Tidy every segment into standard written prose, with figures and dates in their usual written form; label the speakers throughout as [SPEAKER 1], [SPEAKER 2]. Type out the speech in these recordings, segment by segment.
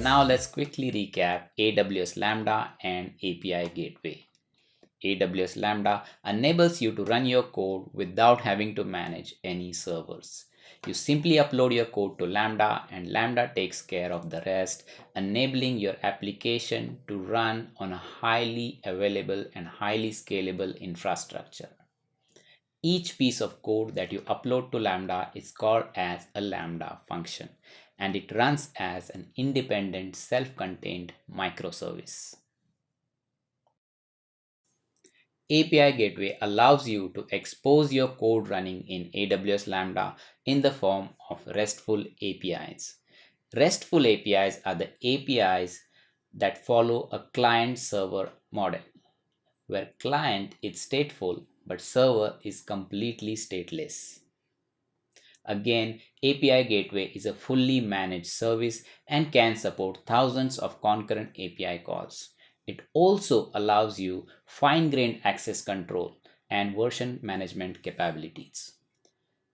[SPEAKER 1] Now let's quickly recap AWS Lambda and API Gateway. AWS Lambda enables you to run your code without having to manage any servers. You simply upload your code to Lambda and Lambda takes care of the rest, enabling your application to run on a highly available and highly scalable infrastructure. Each piece of code that you upload to Lambda is called as a Lambda function, and it runs as an independent self-contained microservice. API Gateway allows you to expose your code running in AWS Lambda in the form of RESTful APIs. RESTful APIs are the APIs that follow a client-server model, where client is stateful but server is completely stateless. Again, API Gateway is a fully managed service and can support thousands of concurrent API calls. It also allows you fine-grained access control and version management capabilities.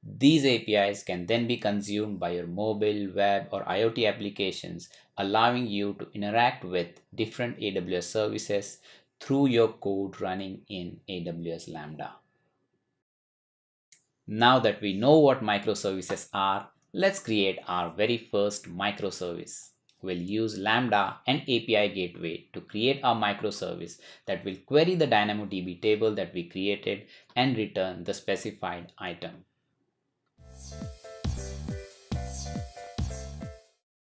[SPEAKER 1] These APIs can then be consumed by your mobile, web, or IoT applications, allowing you to interact with different AWS services through your code running in AWS Lambda. Now that we know what microservices are, let's create our very first microservice. We'll use Lambda and API Gateway to create our microservice that will query the DynamoDB table that we created and return the specified item.